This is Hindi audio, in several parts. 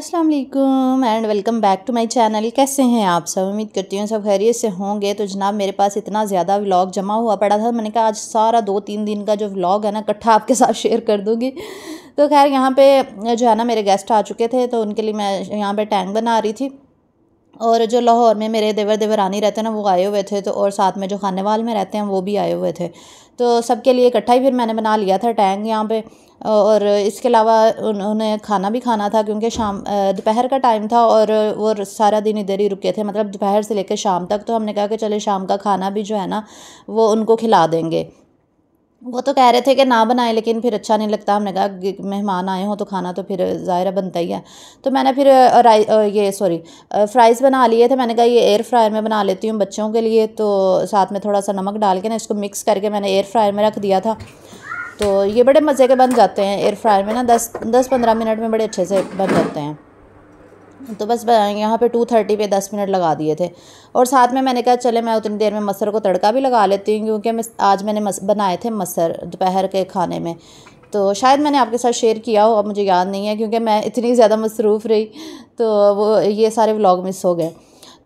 अस्सलाम वालेकुम and welcome back to my channel. कैसे हैं आप सब? उम्मीद करती हूँ सब खैरियत से होंगे। तो जनाब मेरे पास इतना ज़्यादा व्लॉग जमा हुआ पड़ा था, मैंने कहा आज सारा 2-3 दिन का जो व्लॉग है ना इकट्ठा आपके साथ शेयर कर दूँगी। तो खैर यहाँ पे जो है ना मेरे गेस्ट आ चुके थे, तो उनके लिए मैं यहाँ पे टैंक बना रही थी। और जो लाहौर में मेरे देवरानी रहते हैं ना वो आए हुए थे, तो और साथ में जो खानेवाल में रहते हैं वो भी आए हुए थे। तो सबके लिए इकट्ठा ही फिर मैंने बना लिया था टैंक यहाँ पे। और इसके अलावा उन्होंने खाना भी खाना था क्योंकि शाम दोपहर का टाइम था और वो सारा दिन इधर ही रुके थे, मतलब दोपहर से लेकर शाम तक। तो हमने कहा कि चले शाम का खाना भी जो है ना वो उनको खिला देंगे। वो तो कह रहे थे कि ना बनाएं, लेकिन फिर अच्छा नहीं लगता। हमने कहा कि मेहमान आए हों तो खाना तो फिर ज़ाहिर बनता ही है। तो मैंने फिर फ्राइज़ बना लिए थे। मैंने कहा ये एयर फ्रायर में बना लेती हूँ बच्चों के लिए। तो साथ में थोड़ा सा नमक डाल के ना इसको मिक्स करके मैंने एयर फ्रायर में रख दिया था। तो ये बड़े मज़े के बन जाते हैं एयर फ्रायर में ना, 10-15 मिनट में बड़े अच्छे से बन जाते हैं। तो बस यहाँ पे 230 पे 10 मिनट लगा दिए थे। और साथ में मैंने कहा चले मैं उतनी देर में मसर को तड़का भी लगा लेती हूँ, क्योंकि आज मैंने बनाए थे मसर दोपहर के खाने में। तो शायद मैंने आपके साथ शेयर किया हो, अब मुझे याद नहीं है क्योंकि मैं इतनी ज़्यादा मसरूफ़ रही, तो वो ये सारे व्लॉग मिस हो गए।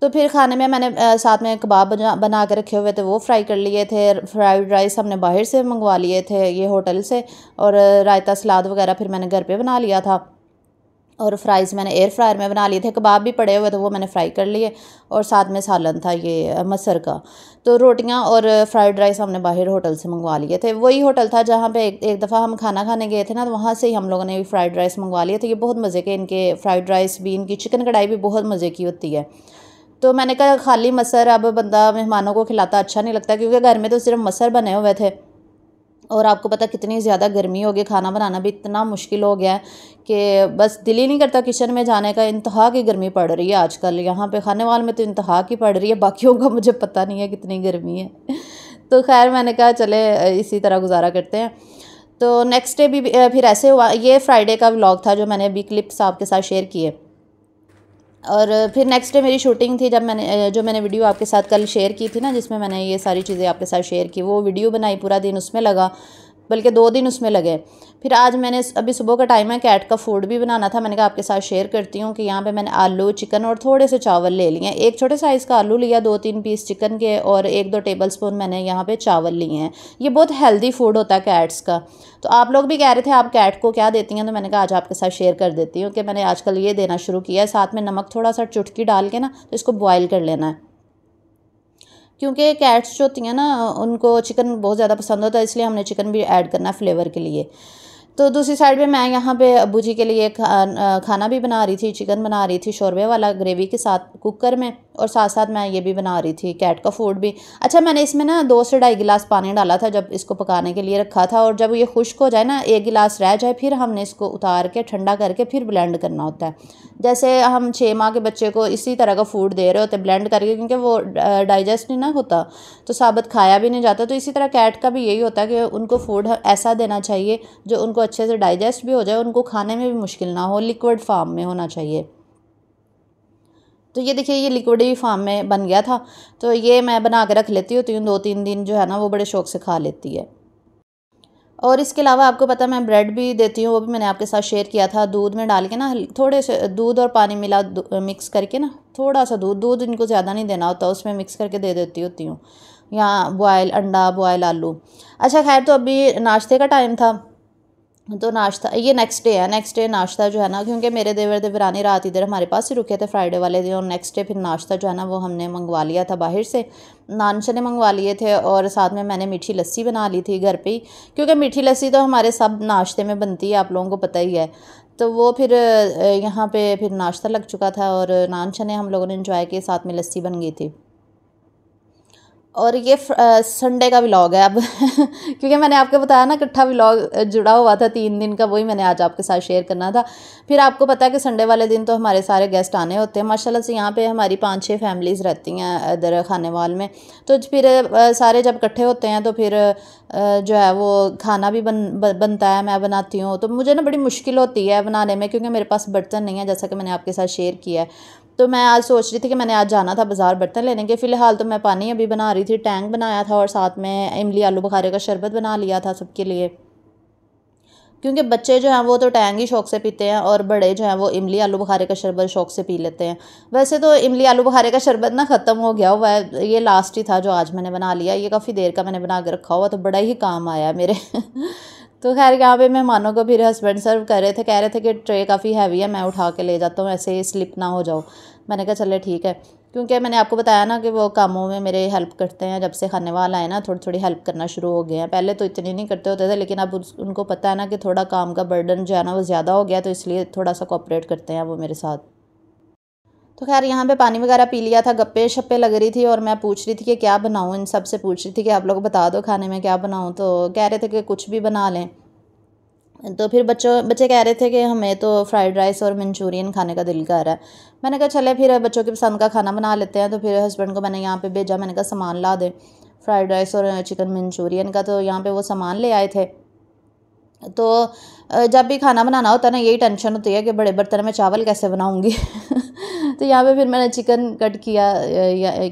तो फिर खाने में मैंने साथ में कबाब बना के रखे हुए थे, वो फ्राई कर लिए थे। फ्राइड राइस हमने बाहर से मंगवा लिए थे ये होटल से, और रायता सलाद वगैरह फिर मैंने घर पे बना लिया था। और फ्राइज़ मैंने एयर फ्रायर में बना लिए थे। कबाब भी पड़े हुए थे, वो मैंने फ्राई कर लिए। और साथ में सालन था ये मसर का। तो रोटियां और फ्राइड राइस हमने बाहर होटल से मंगवा लिए थे। वही होटल था जहाँ पे एक दफ़ा हम खाना खाने गए थे ना, तो वहाँ से ही हम लोगों ने भी फ्राइड राइस मंगवा लिए थे। ये बहुत मज़े के इनके फ्राइड राइस भी, इनकी चिकन कढ़ाई भी बहुत मज़े की होती है। तो मैंने कहा खाली मसर अब बंदा मेहमानों को खिलाता अच्छा नहीं लगता, क्योंकि घर में तो सिर्फ मसर बने हुए थे। और आपको पता कितनी ज़्यादा गर्मी हो गई, खाना बनाना भी इतना मुश्किल हो गया है कि बस दिल ही नहीं करता किचन में जाने का। इंतहा की गर्मी पड़ रही है आजकल यहाँ पे खानेवाल में, तो इंतहा की पड़ रही है, बाकियों का मुझे पता नहीं है कितनी गर्मी है। तो खैर मैंने कहा चले इसी तरह गुजारा करते हैं। तो नेक्स्ट डे भी फिर ऐसे हुआ। ये फ्राइडे का व्लॉग था जो मैंने अभी क्लिप्स आपके साथ शेयर किए। और फिर नेक्स्ट डे मेरी शूटिंग थी, जब मैंने वीडियो आपके साथ कल शेयर की थी ना, जिसमें मैंने ये सारी चीज़ें आपके साथ शेयर की, वो वीडियो बनाई, पूरा दिन उसमें लगा, बल्कि 2 दिन उसमें लगे। फिर आज मैंने अभी सुबह का टाइम है, कैट का फूड भी बनाना था। मैंने कहा आपके साथ शेयर करती हूँ कि यहाँ पे मैंने आलू, चिकन और थोड़े से चावल ले लिए हैं। एक छोटे साइज़ का आलू लिया, 2-3 पीस चिकन के, और 1-2 टेबलस्पून मैंने यहाँ पे चावल लिए हैं। ये बहुत हेल्दी फूड होता है कैट्स का। तो आप लोग भी कह रहे थे आप कैट को क्या देती हैं, तो मैंने कहा आज आपके साथ शेयर कर देती हूँ कि मैंने आजकल ये देना शुरू किया है। साथ में नमक थोड़ा सा चुटकी डाल के ना, तो इसको बॉयल कर लेना है, क्योंकि कैट्स जो होती हैं ना उनको चिकन बहुत ज़्यादा पसंद होता है, इसलिए हमने चिकन भी ऐड करना है फ्लेवर के लिए। तो दूसरी साइड पे मैं यहाँ पे अब्बू जी के लिए खाना भी बना रही थी, चिकन बना रही थी शोरबे वाला ग्रेवी के साथ कुकर में, और साथ साथ मैं ये भी बना रही थी कैट का फूड भी। अच्छा, मैंने इसमें ना 2 से 2.5 गिलास पानी डाला था जब इसको पकाने के लिए रखा था, और जब ये खुश्क हो जाए ना, 1 गिलास रह जाए, फिर हमने इसको उतार के ठंडा करके फिर ब्लेंड करना होता है। जैसे हम 6 माह के बच्चे को इसी तरह का फूड दे रहे होते ब्लेंड करके, क्योंकि वो डाइजेस्ट नहीं ना होता, तो साबुत खाया भी नहीं जाता। तो इसी तरह कैट का भी यही होता है कि उनको फूड ऐसा देना चाहिए जो उनको अच्छे से डाइजेस्ट भी हो जाए, उनको खाने में भी मुश्किल ना हो, लिक्विड फॉर्म में होना चाहिए। तो ये देखिए ये लिक्विड ही फॉर्म में बन गया था। तो ये मैं बना के रख लेती होती हूँ, 2-3 दिन जो है ना वो बड़े शौक से खा लेती है। और इसके अलावा आपको पता मैं ब्रेड भी देती हूँ, वो भी मैंने आपके साथ शेयर किया था। दूध में डाल के ना, थोड़े से दूध और पानी मिक्स करके ना, थोड़ा सा दूध इनको ज़्यादा नहीं देना होता, उसमें मिक्स करके दे देती होती हूँ, या बॉयल अंडा, बॉयल आलू। अच्छा खैर, तो अभी नाश्ते का टाइम था, तो नाश्ता ये नेक्स्ट डे है। नेक्स्ट डे नाश्ता जो है ना, क्योंकि मेरे देवरानी रात इधर हमारे पास ही रुके थे फ्राइडे वाले दिन, और नेक्स्ट डे फिर नाश्ता जो है ना वो हमने मंगवा लिया था बाहर से, नान चने मंगवा लिए थे, और साथ में मैंने मीठी लस्सी बना ली थी घर पे ही, क्योंकि मीठी लस्सी तो हमारे सब नाश्ते में बनती है, आप लोगों को पता ही है। तो वो फिर यहाँ पे फिर नाश्ता लग चुका था, और नान चने हम लोगों ने इंजॉय किए, साथ में लस्सी बन गई थी। और ये संडे का व्लॉग है अब क्योंकि मैंने आपको बताया ना इकट्ठा व्लॉग जुड़ा हुआ था 3 दिन का, वही मैंने आज आपके साथ शेयर करना था। फिर आपको पता है कि संडे वाले दिन तो हमारे सारे गेस्ट आने होते हैं माशाल्लाह से। यहाँ पे हमारी 5-6 फैमिलीज़ रहती हैं इधर खानेवाल में। तो फिर सारे जब इकट्ठे होते हैं तो फिर जो है वो खाना भी बनता है, मैं बनाती हूँ। तो मुझे ना बड़ी मुश्किल होती है बनाने में, क्योंकि मेरे पास बर्तन नहीं है, जैसा कि मैंने आपके साथ शेयर किया है। तो मैं आज सोच रही थी कि मैंने आज जाना था बाज़ार बर्तन लेने के। फ़िलहाल तो मैं पानी अभी बना रही थी, टैंक बनाया था, और साथ में इमली आलू बुखारे का शरबत बना लिया था सबके लिए। क्योंकि बच्चे जो हैं वो तो टैंग ही शौक से पीते हैं और बड़े जो हैं वो इमली आलू बुखारे का शरबत शौक से पी लेते हैं। वैसे तो इमली आलू बुखारे का शरबत ना ख़त्म हो गया हुआ है, ये लास्ट ही था जो आज मैंने बना लिया। ये काफ़ी देर का मैंने बना के रखा हुआ, तो बड़ा ही काम आया मेरे तो खैर यहाँ पे मेहमानों को फिर हस्बैंड सर्व कर रहे थे, कह रहे थे कि ट्रे काफ़ी हैवी है, मैं उठा के ले जाता हूँ, ऐसे ही स्लिप ना हो जाओ। मैंने कहा चले ठीक है, क्योंकि मैंने आपको बताया ना कि वो कामों में मेरे हेल्प करते हैं। जब से खाने वाला है ना थोड़ी थोड़ी हेल्प करना शुरू हो गए हैं। पहले तो इतनी नहीं करते होते थे, लेकिन अब उनको पता है ना कि थोड़ा काम का बर्डन जो है ना वो ज़्यादा हो गया, तो इसलिए थोड़ा सा कोऑपरेट करते हैं वो मेरे साथ। तो खैर यहाँ पे पानी वगैरह पी लिया था, गप्पे शप्पे लग रही थी और मैं पूछ रही थी कि क्या बनाऊँ, इन सब से पूछ रही थी कि आप लोग बता दो खाने में क्या बनाऊँ। तो कह रहे थे कि कुछ भी बना लें। तो फिर बच्चे कह रहे थे कि हमें तो फ्राइड राइस और मंचूरियन खाने का दिल कर रहा है। मैंने कहा चले फिर बच्चों की पसंद का खाना बना लेते हैं। तो फिर हस्बैंड को मैंने यहाँ पे भेजा, मैंने कहा सामान ला दे फ्राइड राइस और चिकन मंचूरियन का। तो यहाँ पे वो सामान ले आए थे। तो जब भी खाना बनाना होता है ना यही टेंशन होती है कि बड़े बर्तन में चावल कैसे बनाऊँगी तो यहाँ पे फिर मैंने चिकन कट किया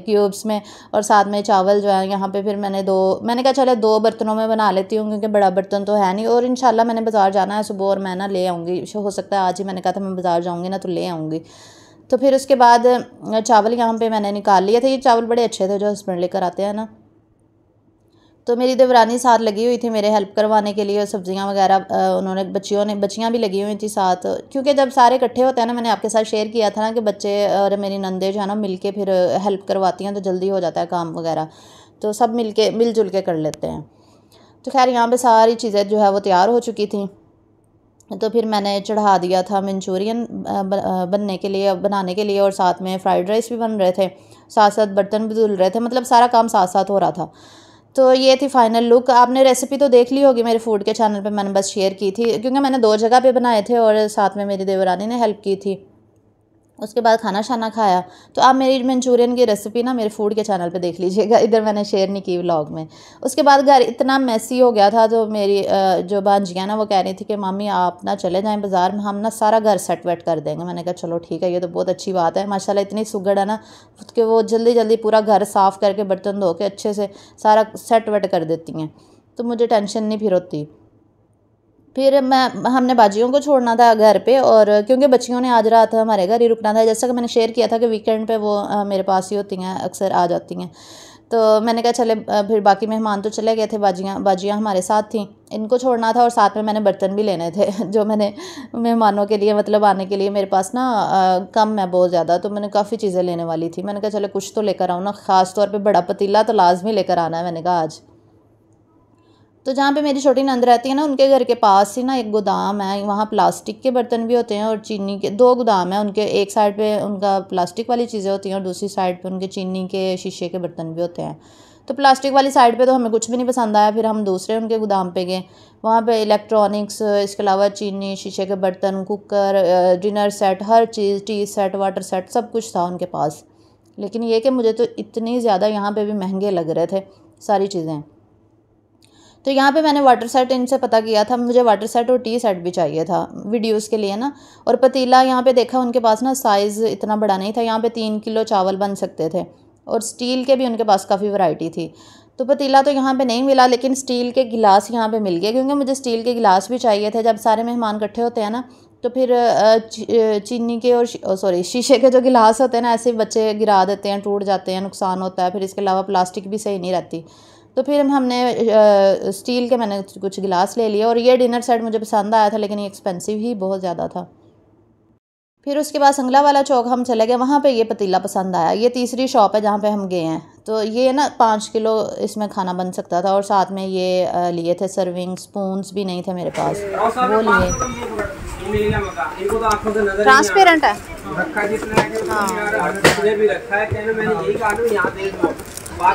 क्यूब्स में और साथ में चावल जो है यहाँ पे फिर मैंने कहा चले 2 बर्तनों में बना लेती हूँ, क्योंकि बड़ा बर्तन तो है नहीं। और इंशाल्लाह मैंने बाज़ार जाना है सुबह और मैं ना ले आऊँगी, हो सकता है आज ही, मैंने कहा था मैं बाज़ार जाऊँगी ना तो ले आऊँगी। तो फिर उसके बाद चावल यहाँ पर मैंने निकाल लिए थे। ये चावल बड़े अच्छे थे जो हस्बैंड लेकर आते हैं ना। तो मेरी देवरानी साथ लगी हुई थी मेरे हेल्प करवाने के लिए, सब्जियां वगैरह उन्होंने बच्चियां भी लगी हुई थी साथ, क्योंकि जब सारे इकट्ठे होते हैं ना, मैंने आपके साथ शेयर किया था ना कि बच्चे और मेरी नंदे जो है ना मिलके फिर हेल्प करवाती हैं तो जल्दी हो जाता है काम वगैरह, तो सब मिलजुल के कर लेते हैं। तो खैर यहाँ पर सारी चीज़ें जो है वो तैयार हो चुकी थी। तो फिर मैंने चढ़ा दिया था मंचूरियन बनाने के लिए और साथ में फ़्राइड राइस भी बन रहे थे, साथ साथ बर्तन भी धुल रहे थे, मतलब सारा काम साथ साथ हो रहा था। तो ये थी फाइनल लुक। आपने रेसिपी तो देख ली होगी मेरे फूड के चैनल पे, मैंने बस शेयर की थी क्योंकि मैंने 2 जगह पे बनाए थे और साथ में मेरी देवरानी ने हेल्प की थी। उसके बाद खाना शाना खाया। तो आप मेरी मंचूरियन की रेसिपी ना मेरे फूड के चैनल पे देख लीजिएगा, इधर मैंने शेयर नहीं की व्लॉग में। उसके बाद घर इतना मैसी हो गया था, तो मेरी जो भांजियाँ ना वो कह रही थी कि मामी आप ना चले जाएं बाज़ार में, हम ना सारा घर सेट वेट कर देंगे। मैंने कहा चलो ठीक है, ये तो बहुत अच्छी बात है, माशाल्लाह इतनी सुगड़ है ना कि वो जल्दी जल्दी पूरा घर साफ़ करके बर्तन धो के अच्छे से सारा सेट वेट कर देती हैं, तो मुझे टेंशन नहीं फिर होती। फिर हमने बाजियों को छोड़ना था घर पे, और क्योंकि बच्चियों ने आज रात हमारे घर ही रुकना था। जैसा कि मैंने शेयर किया था कि वीकेंड पे वो मेरे पास ही होती हैं, अक्सर आ जाती हैं। तो मैंने कहा चले, फिर बाकी मेहमान तो चले गए थे, बाजियाँ हमारे साथ थीं, इनको छोड़ना था और साथ में मैंने बर्तन भी लेने थे जो मैंने मेहमानों के लिए मतलब आने के लिए, मेरे पास ना कम है बहुत ज़्यादा, तो मैंने काफ़ी चीज़ें लेने वाली थी। मैंने कहा चले कुछ तो लेकर आऊँ ना, ख़ास तौर पर बड़ा पतीला तो लाजमी लेकर आना है मैंने कहा आज। तो जहाँ पे मेरी छोटी नंद रहती है ना, उनके घर के पास ही ना एक गोदाम है, वहाँ प्लास्टिक के बर्तन भी होते हैं और चीनी के 2 गोदाम है उनके। एक साइड पे उनका प्लास्टिक वाली चीज़ें होती हैं और दूसरी साइड पे उनके चीनी के शीशे के बर्तन भी होते हैं। तो प्लास्टिक वाली साइड पे तो हमें कुछ भी नहीं पसंद आया, फिर हम दूसरे उनके गोदाम पे गए, वहाँ पे इलेक्ट्रॉनिक्स, इसके अलावा चीनी, शीशे के बर्तन, कुकर, डिनर सेट, हर चीज़, टी सेट, वाटर सेट, सब कुछ था उनके पास। लेकिन ये कि मुझे तो इतनी ज़्यादा यहाँ पर भी महंगे लग रहे थे सारी चीज़ें। तो यहाँ पे मैंने वाटर सेट इनसे पता किया था, मुझे वाटर सेट और टी सेट भी चाहिए था वीडियोस के लिए ना। और पतीला यहाँ पे देखा उनके पास ना साइज़ इतना बड़ा नहीं था, यहाँ पे 3 किलो चावल बन सकते थे, और स्टील के भी उनके पास काफ़ी वैरायटी थी। तो पतीला तो यहाँ पे नहीं मिला, लेकिन स्टील के गिलास यहाँ पे मिल गए, क्योंकि मुझे स्टील के गिलास भी चाहिए थे। जब सारे मेहमान इकट्ठे होते हैं ना, तो फिर चीनी के और शीशे के जो गिलास होते हैं ना, ऐसे बच्चे गिरा देते हैं, टूट जाते हैं, नुकसान होता है। फिर इसके अलावा प्लास्टिक भी सही नहीं रहती, तो फिर हमने स्टील के मैंने कुछ गिलास ले लिए। और ये डिनर सेट मुझे पसंद आया था, लेकिन ये एक्सपेंसिव ही बहुत ज़्यादा था। फिर उसके बाद संगला वाला चौक हम चले गए, वहाँ पे ये पतीला पसंद आया। ये तीसरी शॉप है जहाँ पे हम गए हैं। तो ये ना 5 किलो इसमें खाना बन सकता था, और साथ में ये लिए थे सर्विंग स्पून्स भी नहीं थे मेरे पास, वो लिए। ट्रांसपेरेंट है,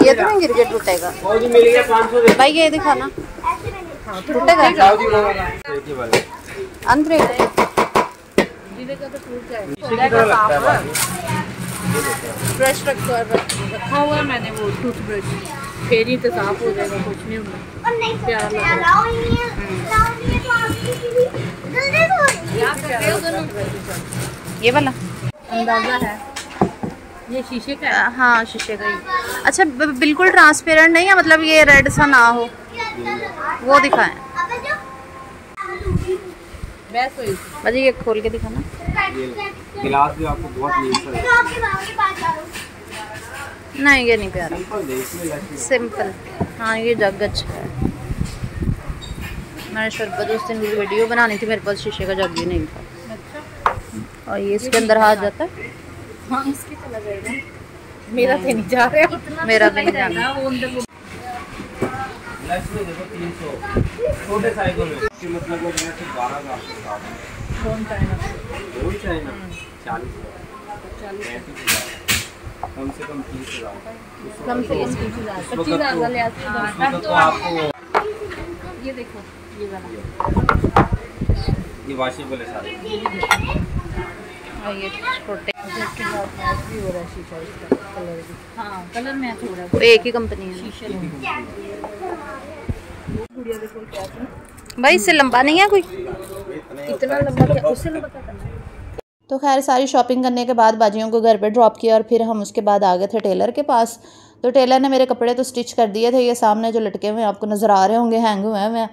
ये तो नहीं गिर के टूटेगा भाई, ये दिखाना टूटेगा अंदर ब्रश रखा हुआ है मैंने, वो टूथब्रश, फिर ही तो साफ हो जाएगा, कुछ नहीं होगा। ये वाला अंदाजा है ये शीशे का है? हाँ शीशे का ही। अच्छा बिल्कुल ट्रांसपेरेंट नहीं है, मतलब ये रेड सा ना हो, वो दिखाएं। बस ये खोल के दिखाना। गिलास भी आपको बहुत नहीं ये नहीं प्यारा, सिंपल। हाँ ये जग अच्छा है। मैंने शरबत उस दिन वीडियो बनानी थी, मेरे पास शीशे का जग भी नहीं था। और ये इसके अंदर हाथ जाता है। हाँ इसके चला जाएगा, मेरा तो नहीं जा रहा, मेरा भी नहीं जाना। देखो 300 छोटे साइजों में मतलब वो 12,000 कम से कम 30,000 25,000 वाले तो आपको ये देखो ये वाला, ये वॉशेबल है सारे। और ये छोटे जिसके साथ मैच भी हो रहा है शीशा, इसका कलर भी, हाँ कलर मैच हो रहा है, वो एक ही कंपनी है। शीशे गुड़िया देखो क्या थी भाई इससे लंबा नहीं है कोई, इतना लंबा क्या, उससे लंबा क्या करना है। तो खैर सारी शॉपिंग करने के बाद बाजियों को घर पे ड्रॉप किया और फिर हम उसके बाद आ गए थे टेलर के पास। तो टेलर ने मेरे कपड़े तो स्टिच कर दिए थे, ये सामने जो लटके हुए आपको नज़र आ रहे होंगे, हैंग हुए हैं।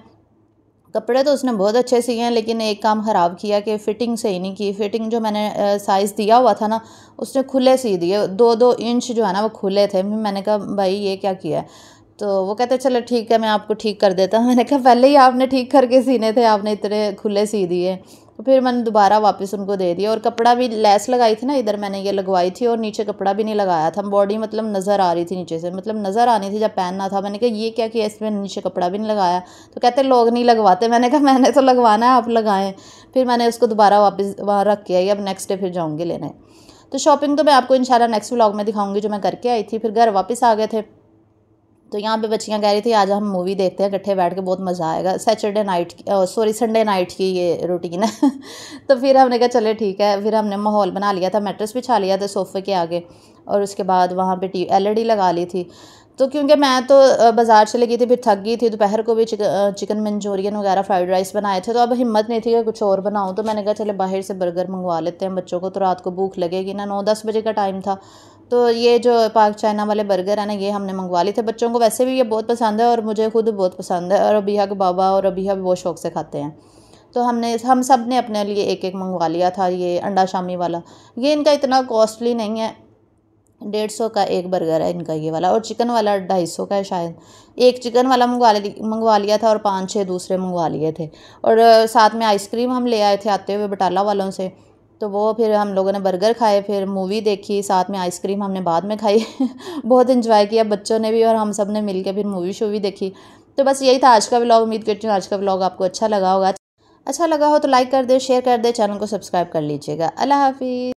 कपड़े तो उसने बहुत अच्छे सिए हैं, लेकिन एक काम ख़राब किया कि फ़िटिंग सही नहीं की। फ़िटिंग जो मैंने साइज़ दिया हुआ था ना, उसने खुले सी दिए, 2-2 इंच जो है ना वो खुले थे। मैंने कहा भाई ये क्या किया है, तो वो कहते चलो ठीक है मैं आपको ठीक कर देता हूँ। मैंने कहा पहले ही आपने ठीक करके सीने थे, आपने इतने खुले सी दिए। तो फिर मैंने दोबारा वापस उनको दे दिया। और कपड़ा भी लेस लगाई थी ना, इधर मैंने ये लगवाई थी और नीचे कपड़ा भी नहीं लगाया था। बॉडी मतलब नज़र आ रही थी नीचे से, मतलब नज़र आनी थी जब पहनना था। मैंने कहा ये क्या किया, इसमें नीचे कपड़ा भी नहीं लगाया। तो कहते लोग नहीं लगवाते। मैंने कहा मैंने तो लगवाना है, आप लगाएं। फिर मैंने उसको दोबारा वापस वहाँ रख के आई। अब नेक्स्ट डे फिर जाऊँगी लेने। तो शॉपिंग तो मैं आपको इंशाल्लाह नेक्स्ट व्लॉग में दिखाऊँगी जो मैं करके आई थी। फिर घर वापस आ गए थे। तो यहाँ पे बच्चियाँ कह रही थी आज हम मूवी देखते हैं इकट्ठे बैठ के, बहुत मज़ा आएगा। संडे नाइट की ये रूटीन है। तो फिर हमने कहा चले ठीक है। फिर हमने माहौल बना लिया था, मैट्रेस बिछा लिया था सोफ़े के आगे, और उसके बाद वहाँ पे LED लगा ली थी। तो क्योंकि मैं तो बाज़ार चली गई थी, फिर थक गई थी। दोपहर को भी चिकन मंचूरियन वगैरह फ्राइड राइस बनाए थे, तो अब हिम्मत नहीं थी कि कुछ और बनाऊँ। तो मैंने कहा चले बाहर से बर्गर मंगवा लेते हैं, बच्चों को तो रात को भूख लगेगी ना। 9-10 बजे का टाइम था। तो ये जो पाक चाइना वाले बर्गर है ना, ये हमने मंगवा लिए थे। बच्चों को वैसे भी ये बहुत पसंद है और मुझे खुद बहुत पसंद है, और अबिया के बाबा और अबिया भी बहुत शौक़ से खाते हैं। तो हम सब ने अपने लिए एक एक मंगवा लिया था। ये अंडा शामी वाला, ये इनका इतना कॉस्टली नहीं है, 150 का एक बर्गर है इनका ये वाला, और चिकन वाला 250 का है शायद। एक चिकन वाला मंगवा लिया था और 5-6 दूसरे मंगवा लिए थे। और साथ में आइसक्रीम हम ले आए थे आते हुए बटाला वालों से। तो वो फिर हम लोगों ने बर्गर खाए, फिर मूवी देखी, साथ में आइसक्रीम हमने बाद में खाई। बहुत इन्जॉय किया बच्चों ने भी और हम सब ने मिल के फिर मूवी शूवी देखी। तो बस यही था आज का व्लॉग। उम्मीद करती हूँ आज का व्लॉग आपको अच्छा लगा होगा। अच्छा लगा हो तो लाइक कर दे, शेयर कर दे, चैनल को सब्सक्राइब कर लीजिएगा। अल्लाह हाफिज़।